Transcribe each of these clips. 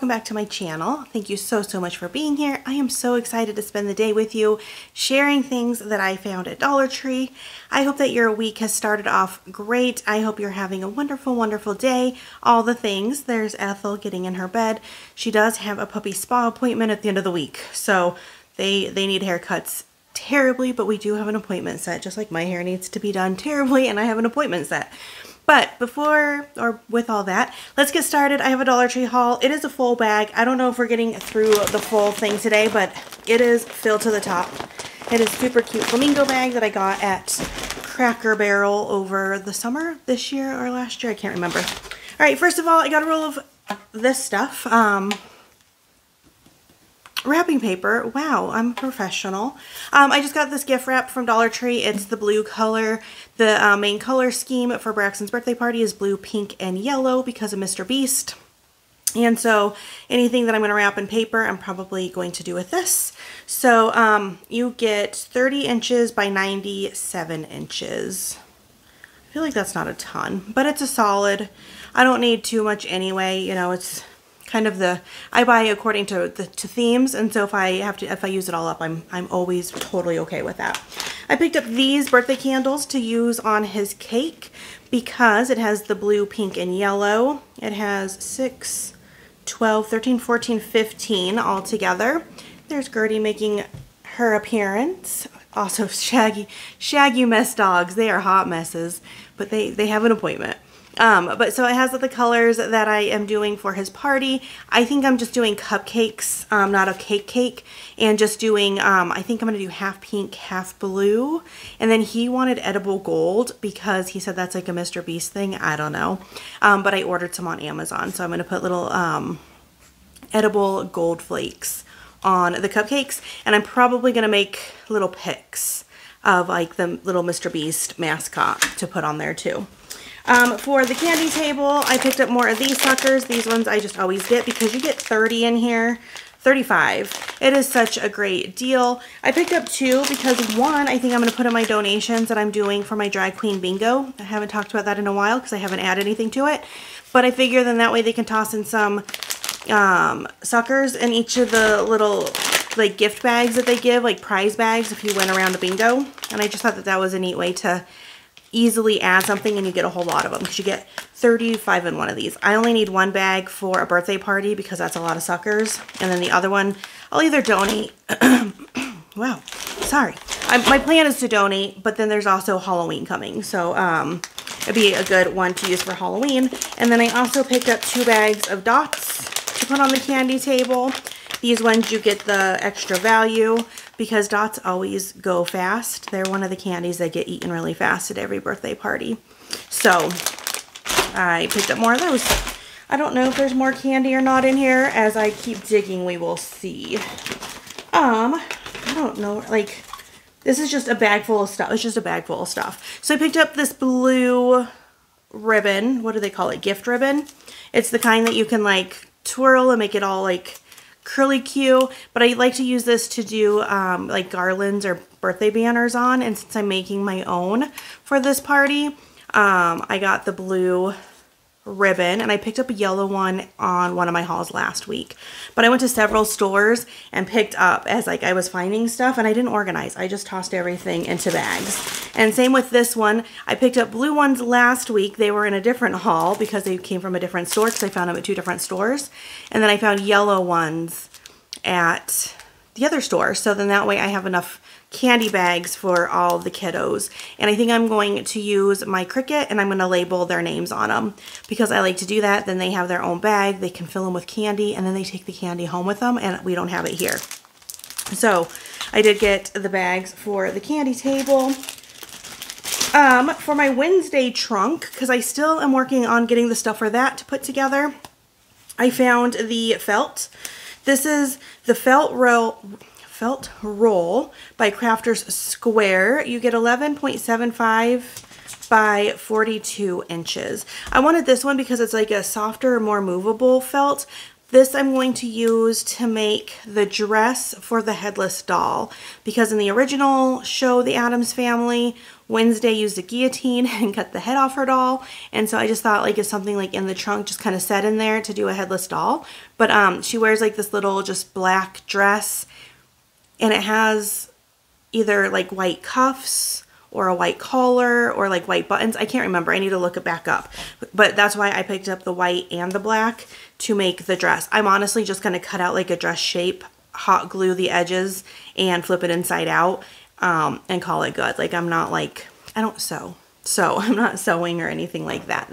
welcome back to my channel. Thank you so much for being here. I am so excited to spend the day with you sharing things that I found at Dollar Tree. I hope that your week has started off great. I hope you're having a wonderful day. All the things. There's Ethel getting in her bed. She does have a puppy spa appointment at the end of the week, so they need haircuts terribly, but we do have an appointment set, just like my hair needs to be done terribly, and I have an appointment set. But with all that, let's get started. I have a Dollar Tree haul. It is a full bag. I don't know if we're getting through the full thing today, but it is filled to the top. It is super cute flamingo bag that I got at Cracker Barrel over the summer this year or last year. I can't remember. All right, first of all, I got a roll of this stuff. Wrapping paper. Wow, I'm a professional. I just got this gift wrap from Dollar Tree. It's the blue color. The main color scheme for Braxton's birthday party is blue, pink, and yellow because of Mr. Beast. And so anything that I'm going to wrap in paper, I'm probably going to do with this. So you get 30 inches by 97 inches. I feel like that's not a ton, but it's a solid. I don't need too much anyway. You know, it's kind of I buy according to themes, and so if I use it all up, I'm always totally okay with that. I picked up these birthday candles to use on his cake because it has the blue, pink, and yellow. It has 6, 12, 13, 14, 15 all together. There's Gertie making her appearance. Also shaggy mess dogs. They are hot messes, but they have an appointment. But so it has the colors that I am doing for his party. I think I'm just doing cupcakes, not a cake, and just doing, I think I'm going to do half pink, half blue. And then he wanted edible gold because he said that's like a Mr. Beast thing. I don't know. But I ordered some on Amazon. So I'm going to put little, edible gold flakes on the cupcakes. And I'm probably going to make little pics of like the little Mr. Beast mascot to put on there too. For the candy table, I picked up more of these suckers. These ones I just always get because you get 30 in here, 35. It is such a great deal. I picked up 2 because 1 I think I'm going to put in my donations that I'm doing for my drag queen bingo. I haven't talked about that in a while because I haven't added anything to it. But I figure then that way they can toss in some suckers in each of the little like gift bags that they give, like prize bags if you win around a bingo. And I just thought that was a neat way to easily add something, and you get a whole lot of them because you get 35 in one of these. I only need 1 bag for a birthday party because that's a lot of suckers, and then the other one I'll either donate wow, sorry, my plan is to donate, but then there's also Halloween coming, so it'd be a good one to use for Halloween. And then I also picked up 2 bags of dots to put on the candy table. These ones you get the extra value because dots always go fast. They're one of the candies that get eaten really fast at every birthday party. So I picked up more of those. I don't know if there's more candy or not in here. As I keep digging, we will see. I don't know, like this is just a bag full of stuff. It's just a bag full of stuff. So I picked up this blue ribbon. What do they call it? Gift ribbon. It's the kind that you can like twirl and make it all like curly Q, but I like to use this to do like garlands or birthday banners on, and since I'm making my own for this party, I got the blue ribbon, and I picked up a yellow one on one of my hauls last week. But I went to several stores and picked up as like I was finding stuff, and I didn't organize. I just tossed everything into bags. And same with this one. I picked up blue ones last week. They were in a different haul because they came from a different store because I found them at 2 different stores. And then I found yellow ones at the other store. So then that way I have enough candy bags for all the kiddos. And I think I'm going to use my Cricut, and I'm going to label their names on them because I like to do that. Then they have their own bag. They can fill them with candy, and then they take the candy home with them, and we don't have it here. So I did get the bags for the candy table. For my Wednesday trunk, because I still am working on getting the stuff for that to put together, I found the felt. This is the felt roll by Crafters Square. You get 11.75 by 42 inches. I wanted this one because it's like a softer, more movable felt, This I'm going to use to make the dress for the headless doll, because in the original show, The Addams Family, Wednesday used a guillotine and cut the head off her doll, and so I just thought like it's something like in the trunk just kind of set in there to do a headless doll. But she wears like this little just black dress, and it has either like white cuffs or a white collar or like white buttons. I can't remember. I need to look it back up. But that's why I picked up the white and the black to make the dress. I'm honestly just going to cut out like a dress shape, hot glue the edges, and flip it inside out and call it good. Like I'm not like, I don't sew. So I'm not sewing or anything like that.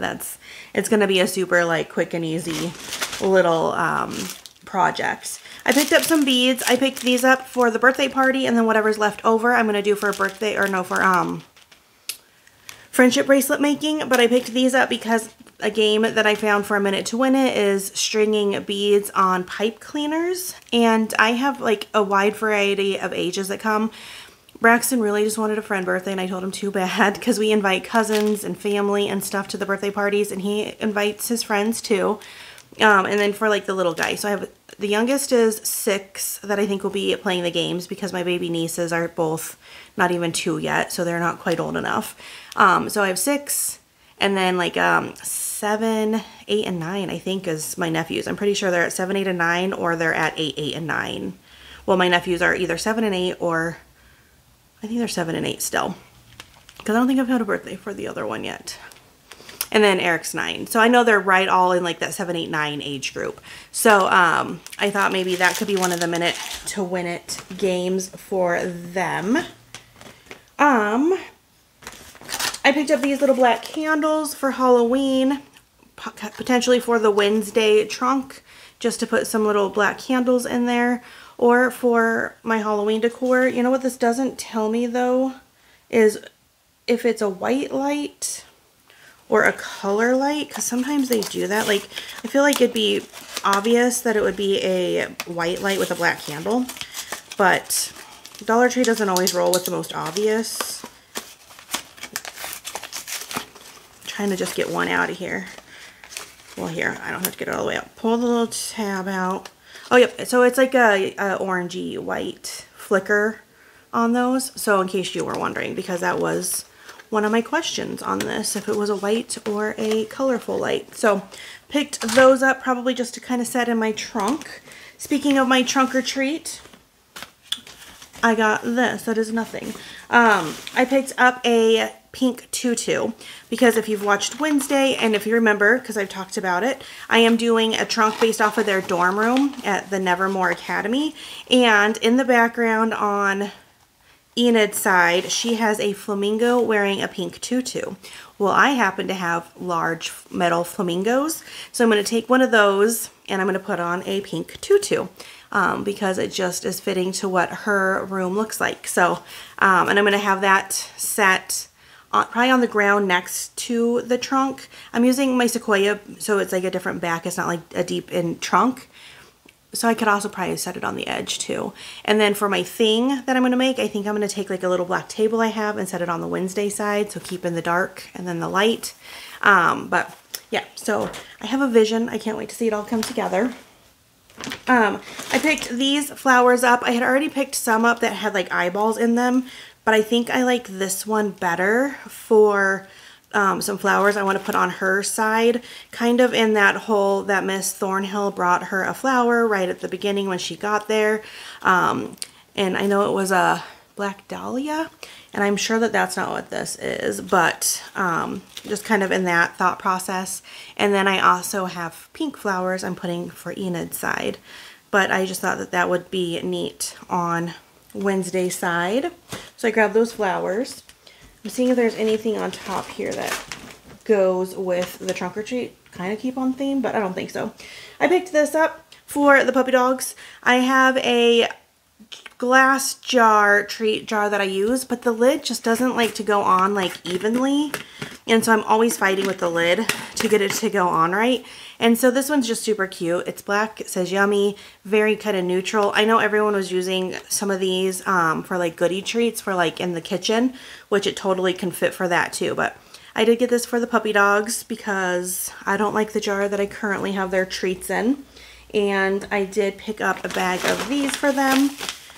It's going to be a super like quick and easy little project. I picked up some beads. I picked these up for the birthday party, and then whatever's left over I'm going to do for a birthday, or no, for friendship bracelet making. But I picked these up because a game that I found for a minute to win it is stringing beads on pipe cleaners, and I have like a wide variety of ages that come. Braxton really just wanted a friend birthday, and I told him too bad, because we invite cousins and family and stuff to the birthday parties, and he invites his friends too. And then for like the little guy, so I have, the youngest is 6 that I think will be playing the games, because my baby nieces are both not even 2 yet, so they're not quite old enough. So I have 6, and then like 7, 8, and 9 I think is my nephews. I'm pretty sure they're at 7, 8, and 9, or they're at 8, 8, and 9. Well, my nephews are either 7 and 8, or I think they're 7 and 8 still, because I don't think I've had a birthday for the other one yet. And then Eric's 9. So I know they're right all in like that 7, 8, 9 age group. So I thought maybe that could be one of the minute to win it games for them. I picked up these little black candles for Halloween, potentially for the Wednesday trunk, just to put some little black candles in there, or for my Halloween decor. You know what this doesn't tell me though is if it's a white light or a color light, because sometimes they do that. Like, I feel like it'd be obvious that it would be a white light with a black candle, but Dollar Tree doesn't always roll with the most obvious. I'm trying to just get one out of here. Well, here, I don't have to get it all the way out. Pull the little tab out. Oh, yep, so it's like a orangey white flicker on those. So in case you were wondering, because that was one of my questions on this, if it was a white or a colorful light. So picked those up probably just to kind of set in my trunk. Speaking of my trunk or treat, I got this. That is nothing. I picked up a pink tutu, because if you've watched Wednesday, and if you remember, because I've talked about it, I am doing a trunk based off of their dorm room at the Nevermore Academy. And in the background on Enid's side, she has a flamingo wearing a pink tutu. Well, I happen to have large metal flamingos, so I'm going to take one of those and I'm going to put on a pink tutu, because it just is fitting to what her room looks like. So, and I'm going to have that set on, probably on the ground next to the trunk. I'm using my Sequoia, so it's like a different back. It's not like a deep in trunk. So I could also probably set it on the edge too. And then for my thing that I'm going to make, I think I'm going to take like a little black table I have and set it on the Wednesday side, so keep in the dark and then the light. But yeah, so I have a vision. I can't wait to see it all come together. I picked these flowers up. I had already picked some up that had like eyeballs in them, but I think I like this one better for some flowers I want to put on her side, kind of in that whole that Miss Thornhill brought her a flower right at the beginning when she got there. And I know it was a black dahlia, and I'm sure that that's not what this is, but just kind of in that thought process. And then I also have pink flowers I'm putting for Enid's side, but I just thought that that would be neat on Wednesday's side. So I grabbed those flowers. I'm seeing if there's anything on top here that goes with the trunk or treat. Kind of keep on theme, but I don't think so. I picked this up for the puppy dogs. I have a glass jar, treat jar that I use, but the lid just doesn't like to go on like evenly. And so I'm always fighting with the lid to get it to go on right. And so this one's just super cute. It's black, it says yummy, very kind of neutral. I know everyone was using some of these for like goodie treats for like in the kitchen, which it totally can fit for that too. But I did get this for the puppy dogs because I don't like the jar that I currently have their treats in. And I did pick up a bag of these for them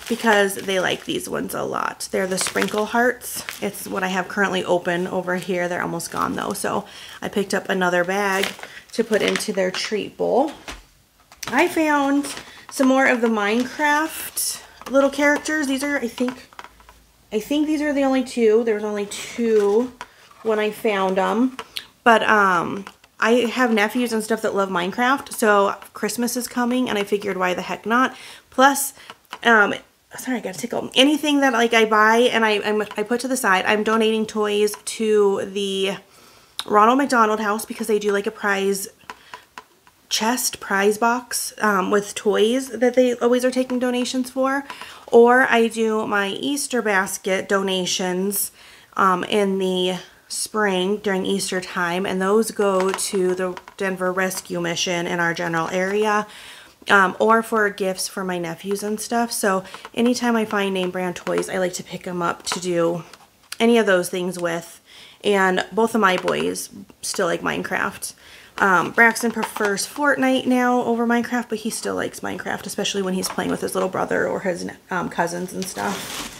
because they like these ones a lot. They're the sprinkle hearts. It's what I have currently open over here. They're almost gone though. So I picked up another bag to put into their treat bowl. I found some more of the Minecraft little characters. These are, I think these are the only two. There was only two when I found them. But I have nephews and stuff that love Minecraft, so Christmas is coming, and I figured why the heck not. Plus, sorry, I got a tickle. Anything that like I buy and I put to the side, I'm donating toys to the Ronald McDonald House because they do like a prize box with toys that they always are taking donations for. Or I do my Easter basket donations in the spring during Easter time, and those go to the Denver Rescue Mission in our general area, or for gifts for my nephews and stuff. So anytime I find name brand toys, I like to pick them up to do any of those things with. And both of my boys still like Minecraft. Braxton prefers Fortnite now over Minecraft, but he still likes Minecraft, especially when he's playing with his little brother or his cousins and stuff.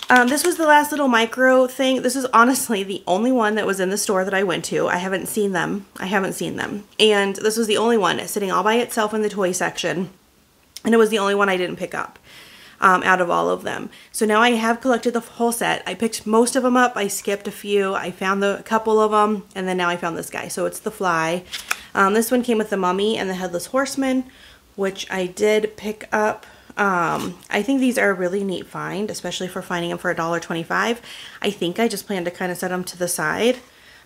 This was the last little micro thing. This is honestly the only one that was in the store that I went to. I haven't seen them. And this was the only one sitting all by itself in the toy section. And it was the only one I didn't pick up out of all of them. So now I have collected the whole set. I picked most of them up. I skipped a few. I found a couple of them. And then now I found this guy. So it's the Fly. This one came with the Mummy and the Headless Horseman, which I did pick up. I think these are a really neat find, especially for finding them for $1.25. I think I just plan to kind of set them to the side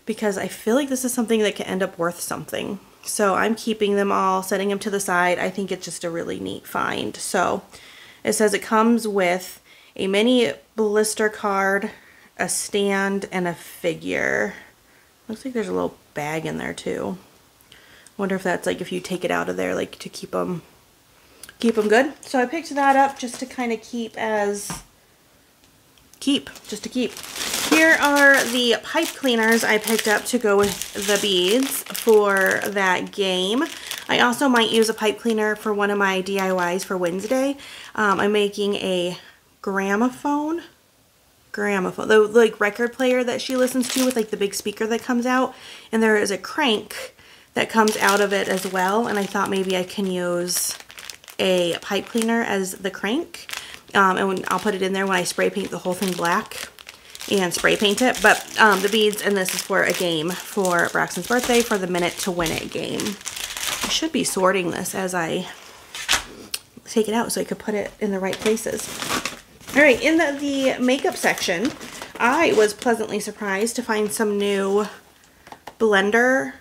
because I feel like this is something that can end up worth something. So I'm keeping them all, setting them to the side. I think it's just a really neat find. So it says it comes with a mini blister card, a stand, and a figure. Looks like there's a little bag in there too. Wonder if that's like if you take it out of there, like to keep them good. So I picked that up just to kind of keep. Here are the pipe cleaners I picked up to go with the beads for that game. I also might use a pipe cleaner for one of my DIYs for Wednesday. I'm making a gramophone, the like record player that she listens to with like the big speaker that comes out, and there is a crank that comes out of it as well, and I thought maybe I can use a pipe cleaner as the crank, and I'll put it in there when I spray paint the whole thing black and spray paint it. But the beads and this is for a game for Braxton's birthday for the Minute to Win It game. I should be sorting this as I take it out so I could put it in the right places. All right, in the makeup section, I was pleasantly surprised to find some new blender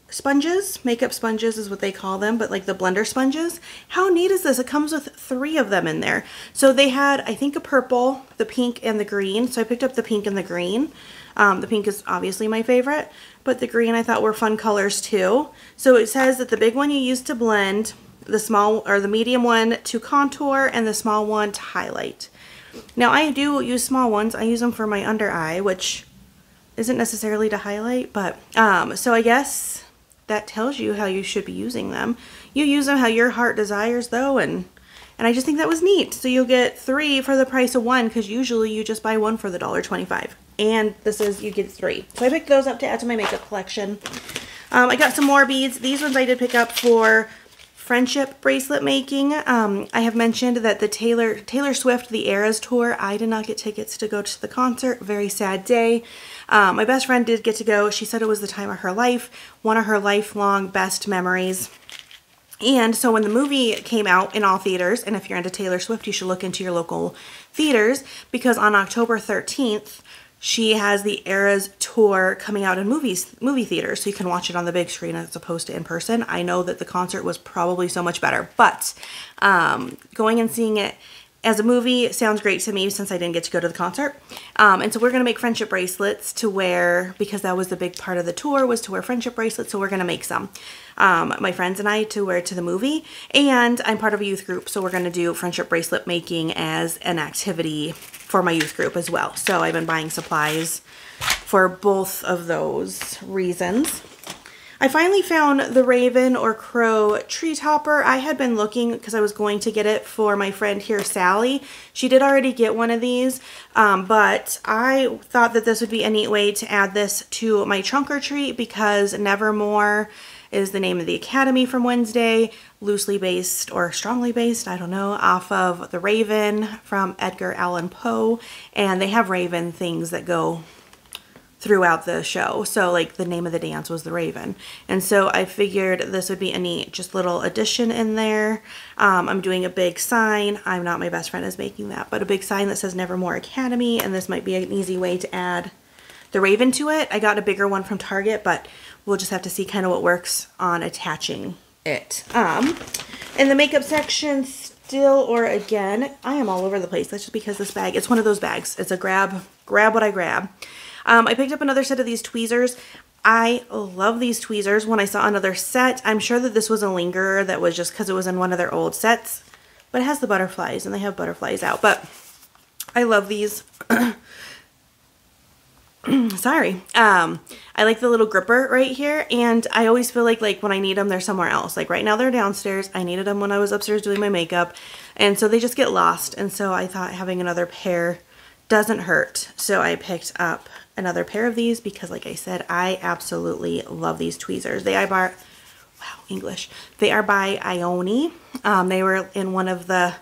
sponges. Makeup sponges is what they call them, but like the blender sponges. How neat is this? It comes with 3 of them in there. So they had, I think, a purple, the pink, and the green. So I picked up the pink and the green. The pink is obviously my favorite, but the green I thought were fun colors too. So it says that the big one you use to blend, the small or the medium one to contour, and the small one to highlight. Now I do use small ones. I use them for my under eye, which isn't necessarily to highlight, but so I guess that tells you how you should be using them. You use them how your heart desires though, and I just think that was neat. So you'll get 3 for the price of 1, because usually you just buy 1 for the $1.25. And this is, you get 3. So I picked those up to add to my makeup collection. I got some more beads. These ones I did pick up for friendship bracelet making. I have mentioned that the Taylor Swift The Eras Tour, I did not get tickets to go to the concert. Very sad day. My best friend did get to go. She said it was the time of her life, one of her lifelong best memories. And so when the movie came out in all theaters, and if you're into Taylor Swift, you should look into your local theaters, because on October 13th, she has the Eras Tour coming out in movie theaters, so you can watch it on the big screen as opposed to in person. I know that the concert was probably so much better, but going and seeing it as a movie sounds great to me since I didn't get to go to the concert. And so we're going to make friendship bracelets to wear, because that was the big part of the tour, was to wear friendship bracelets, so we're going to make some. My friends and I to wear to the movie, and I'm part of a youth group, so we're going to do friendship bracelet making as an activity for my youth group as well. So I've been buying supplies for both of those reasons. I finally found the Raven or Crow tree topper. I had been looking because I was going to get it for my friend here, Sally. She did already get one of these, but I thought that this would be a neat way to add this to my trunk or treat because Nevermore is the name of the Academy from Wednesday, loosely based or strongly based, I don't know, off of the Raven from Edgar Allan Poe, and they have Raven things that go throughout the show. So like the name of the dance was the Raven. And so I figured this would be a neat just little addition in there. I'm doing a big sign. I'm not my best friend is making that, but a big sign that says Nevermore Academy. And this might be an easy way to add the Raven to it. I got a bigger one from Target, but we'll just have to see kind of what works on attaching it. In the makeup section still, or again, I am all over the place. That's just because this bag, it's one of those bags. It's a grab what I grab. I picked up another set of these tweezers. I love these tweezers. When I saw another set, I'm sure that this was a lingerer that was just because it was in one of their old sets, but it has the butterflies and they have butterflies out, but I love these. Sorry. I like the little gripper right here, and I always feel like when I need them, they're somewhere else. Like right now they're downstairs. I needed them when I was upstairs doing my makeup, and so they just get lost, and so I thought having another pair doesn't hurt. So I picked up another pair of these because, like I said, I absolutely love these tweezers. They are by, wow, English. They are by Ione. They were in one of the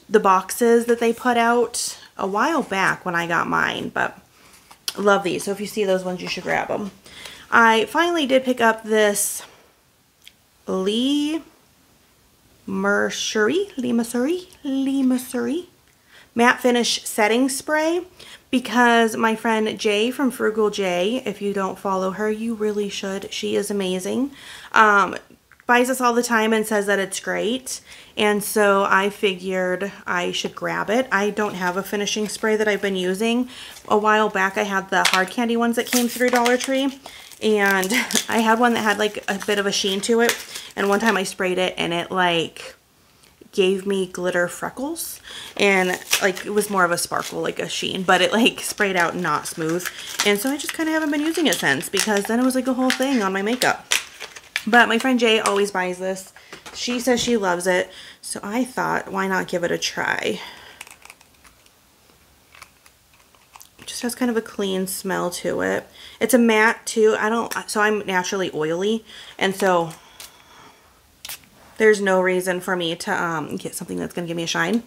boxes that they put out a while back when I got mine, but love these. So if you see those ones, you should grab them. I finally did pick up this Lee Mercury matte finish setting spray because my friend Jay from Frugal Jay, if you don't follow her, you really should. She is amazing. Buys this all the time and says that it's great. And so I figured I should grab it. I don't have a finishing spray that I've been using. A while back I had the hard candy ones that came through Dollar Tree. And I had one that had like a bit of a sheen to it. And one time I sprayed it and it like gave me glitter freckles, and like it was more of a sparkle, like a sheen, but it like sprayed out not smooth. And so I just kind of haven't been using it since, because then it was like a whole thing on my makeup. But my friend Jay always buys this. She says she loves it, so I thought, why not give it a try? It just has kind of a clean smell to it. It's a matte too. So I'm naturally oily, and so there's no reason for me to get something that's going to give me a shine.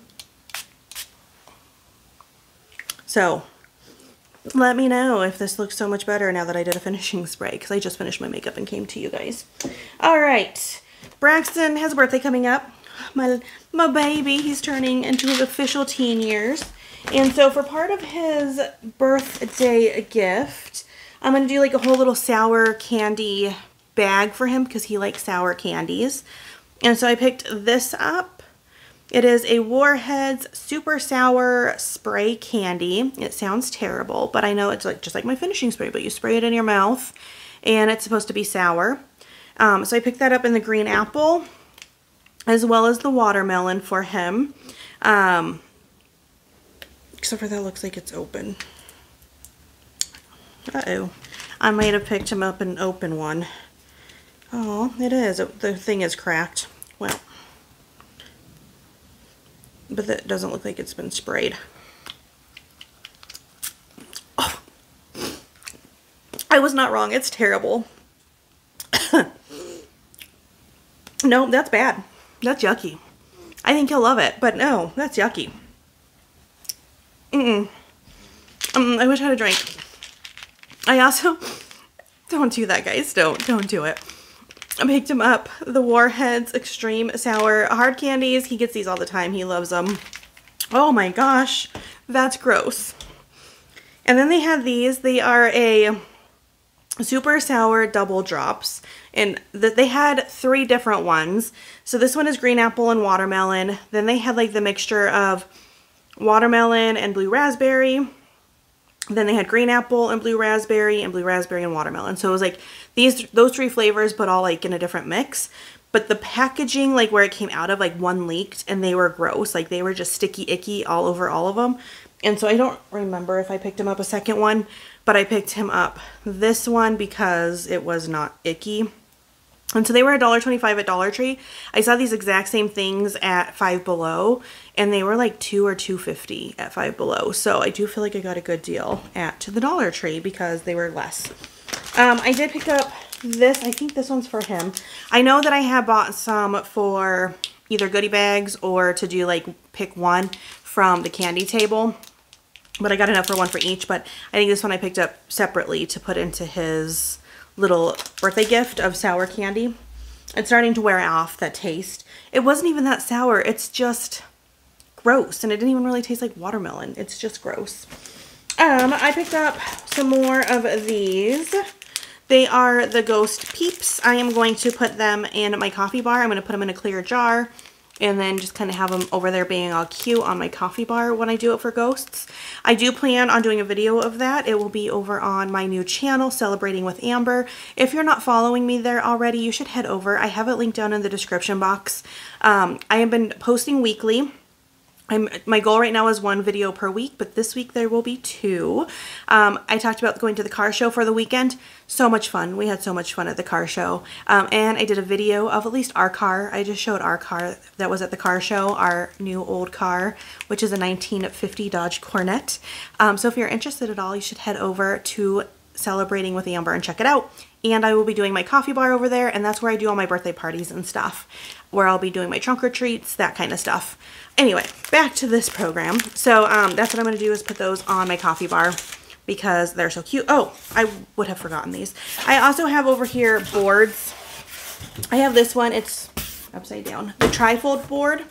So let me know if this looks so much better now that I did a finishing spray, because I just finished my makeup and came to you guys. All right, Braxton has a birthday coming up. My baby, he's turning into his official teen years. And so for part of his birthday gift, I'm going to do like a whole little sour candy bag for him because he likes sour candies. And so I picked this up. It is a Warheads Super Sour Spray Candy. It sounds terrible, but I know it's like just like my finishing spray, but you spray it in your mouth and it's supposed to be sour. So I picked that up in the green apple as well as the watermelon for him. Except for that looks like it's open. Uh-oh. I might have picked him up an open one. Oh, it is. The thing is cracked. Well, but that doesn't look like it's been sprayed. Oh, I was not wrong. It's terrible. No, that's bad. That's yucky. I think he'll love it, but no, that's yucky. I wish I had a drink. I also, don't do that, guys. Don't do it. I picked him up the Warheads Extreme Sour Hard Candies. He gets these all the time. He loves them. Oh my gosh, that's gross. And then they had these. They are a Super Sour Double Drops. And they had 3 different ones. So this one is green apple and watermelon. Then they had like the mixture of watermelon and blue raspberry. Then they had green apple and blue raspberry and watermelon. So it was like those 3 flavors, but all like in a different mix. But the packaging, like where it came out of, like one leaked and they were gross. Like they were just sticky, icky all over all of them. And so I don't remember if I picked him up a second one, but I picked him up this one because it was not icky. And so they were $1.25 at Dollar Tree. I saw these exact same things at Five Below, and they were like $2 or $2.50 at Five Below. So I do feel like I got a good deal at the Dollar Tree because they were less. I did pick up this. I think this one's for him. I know that I have bought some for either goodie bags or to do like pick one from the candy table. But I got enough for one for each. But I think this one I picked up separately to put into his little birthday gift of sour candy. It's starting to wear off, that taste. It wasn't even that sour. It's just gross. And it didn't even really taste like watermelon. It's just gross. I picked up some more of these. They are the Ghost Peeps. I am going to put them in my coffee bar. I'm going to put them in a clear jar and then just kind of have them over there being all cute on my coffee bar when I do it for ghosts. I do plan on doing a video of that. It will be over on my new channel, Celebrating with Amber. If you're not following me there already, you should head over. I have it linked down in the description box. I have been posting weekly. My goal right now is 1 video per week, but this week there will be 2. I talked about going to the car show for the weekend. So much fun. We had so much fun at the car show. And I did a video of at least our car. I just showed our car that was at the car show, our new old car, which is a 1950 Dodge Corvette. So if you're interested at all, you should head over to Celebrating with Amber and check it out. And I will be doing my coffee bar over there, and that's where I do all my birthday parties and stuff, where I'll be doing my trunk or treats, that kind of stuff. Anyway, back to this program. So that's what I'm going to do, is put those on my coffee bar because they're so cute. Oh, I would have forgotten these. I also have over here boards. I have this one. It's upside down. The trifold board.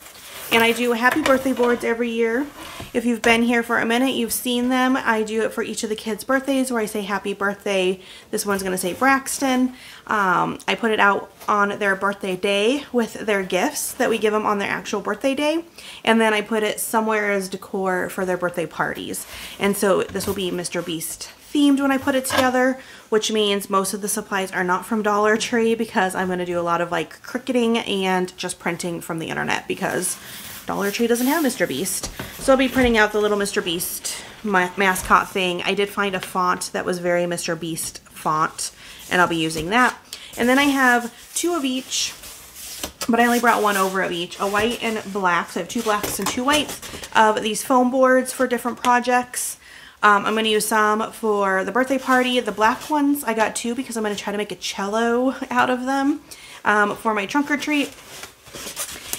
And I do happy birthday boards every year. If you've been here for a minute, you've seen them. I do it for each of the kids' birthdays where I say happy birthday. This one's going to say Braxton. I put it out on their birthday day with their gifts that we give them on their actual birthday day. And then I put it somewhere as decor for their birthday parties. And so this will be Mr. Beast themed when I put it together, which means most of the supplies are not from Dollar Tree because I'm going to do a lot of like cricketing and just printing from the internet because Dollar Tree doesn't have Mr. Beast. So I'll be printing out the little Mr. Beast mascot thing. I did find a font that was very Mr. Beast font, and I'll be using that. And then I have 2 of each, but I only brought 1 over of each, a white and black. So I have 2 blacks and 2 whites of these foam boards for different projects. I'm going to use some for the birthday party. The black ones I got 2 because I'm going to try to make a cello out of them for my trunk or treat.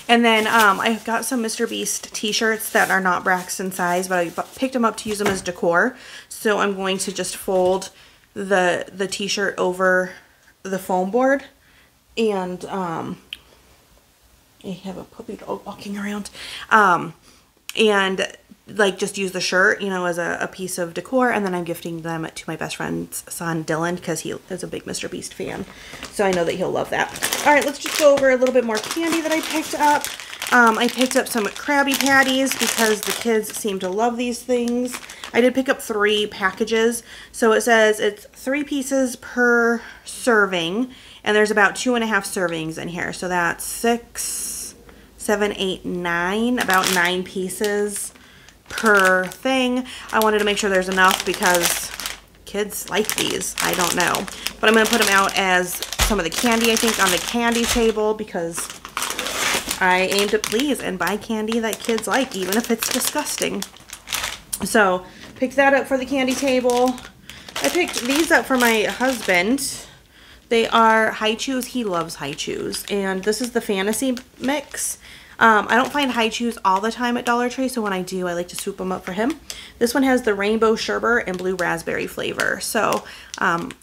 And then I've got some Mr. Beast t-shirts that are not Braxton size, but I picked them up to use them as decor. So I'm going to just fold the t-shirt over the foam board. And I have a puppy dog walking around. And like just use the shirt, you know, as a piece of decor, and then I'm gifting them to my best friend's son, Dylan, because he is a big Mr. Beast fan. So I know that he'll love that. All right, let's just go over a little bit more candy that I picked up. I picked up some Krabby Patties because the kids seem to love these things. I did pick up 3 packages. So it says it's 3 pieces per serving, and there's about 2.5 servings in here. So that's 6, 7, 8, 9, about 9 pieces per thing. I wanted to make sure there's enough because kids like these. I don't know. But I'm going to put them out as some of the candy, I think, on the candy table because I aim to please and buy candy that kids like, even if it's disgusting. So, pick that up for the candy table. I picked these up for my husband. They are Hi-Chews. He loves Hi-Chews. And this is the Fantasy Mix. I don't find Hi-Chews all the time at Dollar Tree, so when I do, I like to swoop them up for him. This one has the rainbow sherbet and blue raspberry flavor. So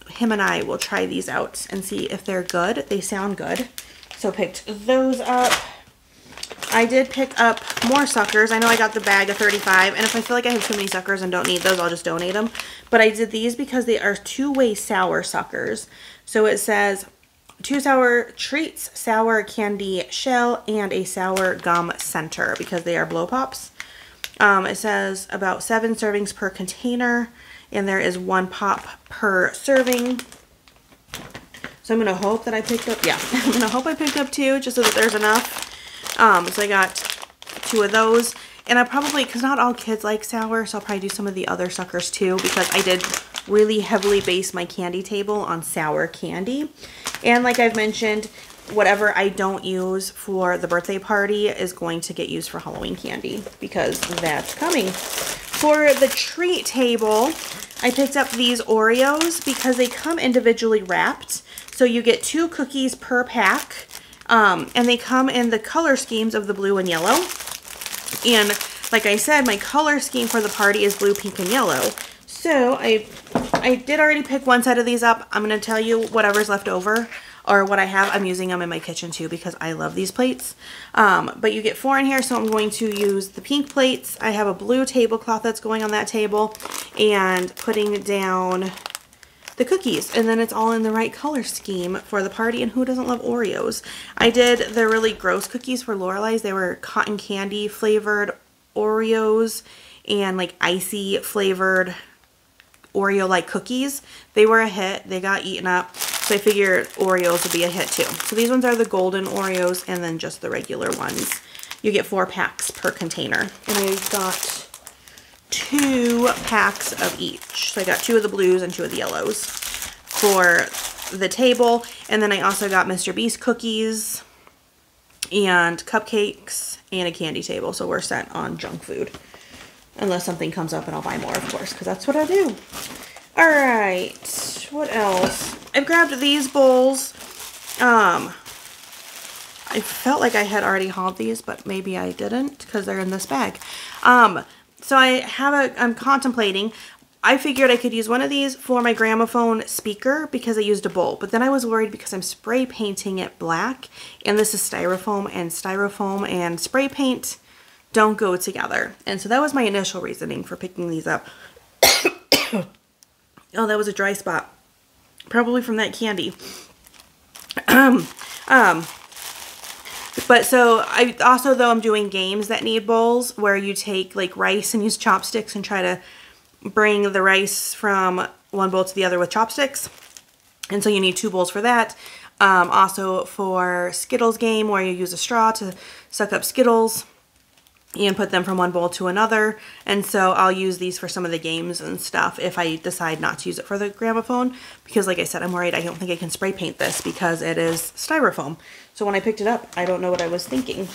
him and I will try these out and see if they're good. They sound good. So picked those up. I did pick up more suckers. I know I got the bag of 35, and if I feel like I have too many suckers and don't need those, I'll just donate them. But I did these because they are 2-way sour suckers. So it says 2 sour treats, sour candy shell, and a sour gum center because they are blow pops. It says about 7 servings per container, and there is 1 pop per serving. So I'm going to hope that I picked up, I'm going to hope I picked up 2 just so that there's enough. So I got 2 of those. And I probably, because not all kids like sour, so I'll probably do some of the other suckers too, because I did really heavily base my candy table on sour candy. And like I've mentioned, whatever I don't use for the birthday party is going to get used for Halloween candy, because that's coming. For the treat table, I picked up these Oreos because they come individually wrapped. So you get 2 cookies per pack, and they come in the color schemes of the blue and yellow. And like I said, my color scheme for the party is blue, pink, and yellow. So I did already pick one set of these up. I'm going to tell you whatever's left over or what I have. I'm using them in my kitchen too because I love these plates. But you get 4 in here, so I'm going to use the pink plates. I have a blue tablecloth that's going on that table, and putting down the cookies, and then it's all in the right color scheme for the party. And who doesn't love Oreos? I did the really gross cookies for Lorelai's. They were cotton candy flavored Oreos and like icy flavored Oreo like cookies. They were a hit. They got eaten up, so I figured Oreos would be a hit too. So these ones are the golden Oreos, and then just the regular ones. You get 4 packs per container, and I got 2 packs of each. So I got 2 of the blues and 2 of the yellows for the table. And then I also got Mr. Beast cookies and cupcakes and a candy table. So we're set on junk food. Unless something comes up and I'll buy more, of course, because that's what I do. All right, what else? I've grabbed these bowls. I felt like I had already hauled these, but maybe I didn't because they're in this bag. So I'm contemplating. I figured I could use one of these for my gramophone speaker because I used a bowl. But then I was worried because I'm spray painting it black. And this is styrofoam and spray paint don't go together. And so that was my initial reasoning for picking these up. Oh, that was a dry spot. Probably from that candy. But so I also, though, I'm doing games that need bowls where you take like rice and use chopsticks and try to bring the rice from one bowl to the other with chopsticks. And so you need 2 bowls for that. Also for Skittles game where you use a straw to suck up Skittles and put them from one bowl to another. And so I'll use these for some of the games and stuff if I decide not to use it for the gramophone, because like I said, I'm worried I don't think I can spray paint this because it is styrofoam. So when I picked it up, I don't know what I was thinking.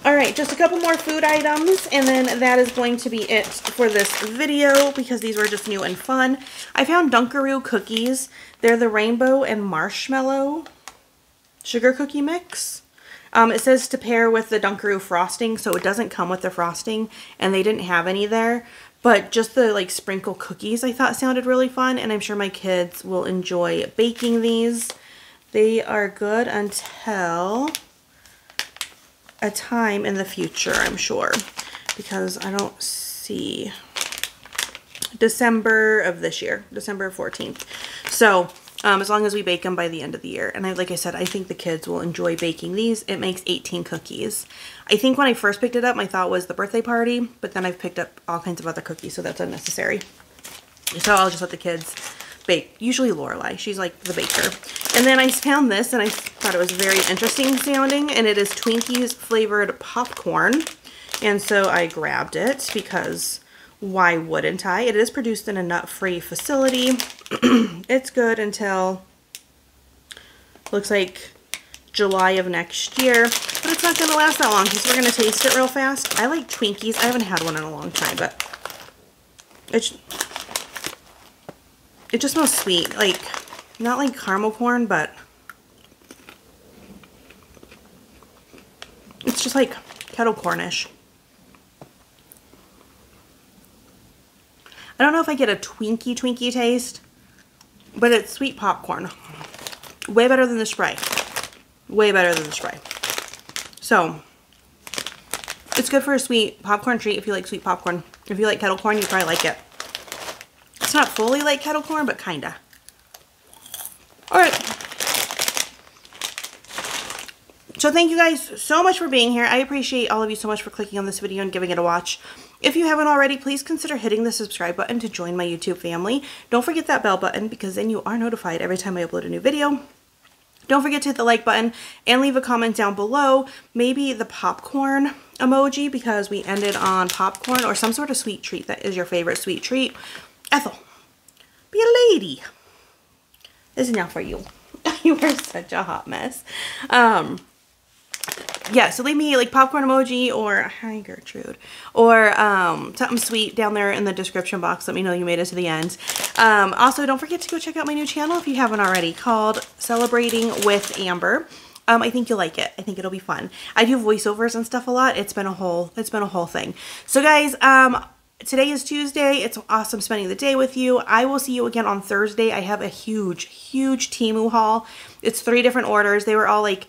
All right, just a couple more food items, and then that is going to be it for this video because these were just new and fun. I found Dunkaroo cookies. They're the rainbow and marshmallow sugar cookie mix. It says to pair with the Dunkaroo frosting, so it doesn't come with the frosting, and they didn't have any there. But just the like sprinkle cookies I thought sounded really fun, and I'm sure my kids will enjoy baking these. They are good until a time in the future, I'm sure, because I don't see December of this year, December 14th. So as long as we bake them by the end of the year. And like I said, I think the kids will enjoy baking these. It makes 18 cookies. I think when I first picked it up, my thought was the birthday party, but then I've picked up all kinds of other cookies, so that's unnecessary. So I'll just let the kids bake. Usually Lorelai, she's like the baker. And then I found this, and I thought it was very interesting sounding, and it is Twinkies flavored popcorn. And so I grabbed it because why wouldn't I? It is produced in a nut-free facility. It's good until, looks like July of next year, but it's not going to last that long because we're going to taste it real fast. I like Twinkies. I haven't had one in a long time, but it just smells sweet. Like, not like caramel corn, but it's just like kettle cornish. I don't know if I get a Twinkie taste, but it's sweet popcorn. Way better than the spray. Way better than the spray. So, it's good for a sweet popcorn treat if you like sweet popcorn. If you like kettle corn, you probably like it. It's not fully like kettle corn, but kinda. Alright. So thank you guys so much for being here. I appreciate all of you so much for clicking on this video and giving it a watch. If you haven't already, please consider hitting the subscribe button to join my YouTube family. Don't forget that bell button because then you are notified every time I upload a new video. Don't forget to hit the like button and leave a comment down below. Maybe the popcorn emoji because we ended on popcorn or some sort of sweet treat that is your favorite sweet treat. Ethel, be a lady. This is not for you. You are such a hot mess. Yeah, so leave me like popcorn emoji or hi Gertrude or something sweet down there in the description box. Let me know you made it to the end. Also, don't forget to go check out my new channel if you haven't already, called Celebrating with Amber. I think you'll like it. I think it'll be fun. I do voiceovers and stuff a lot. It's been a whole thing. So guys, today is Tuesday. It's awesome spending the day with you. I will see you again on Thursday. I have a huge Temu haul. It's 3 different orders. They were all like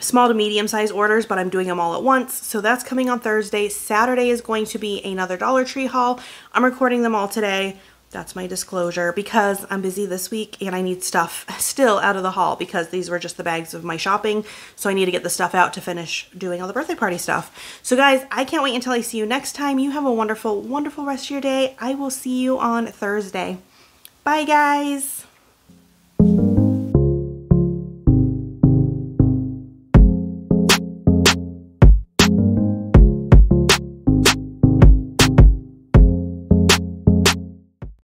small to medium size orders, but I'm doing them all at once. So that's coming on Thursday. Saturday is going to be another Dollar Tree haul. I'm recording them all today. That's my disclosure because I'm busy this week and I need stuff still out of the haul because these were just the bags of my shopping. So I need to get the stuff out to finish doing all the birthday party stuff. So guys, I can't wait until I see you next time. You have a wonderful, wonderful rest of your day. I will see you on Thursday. Bye guys.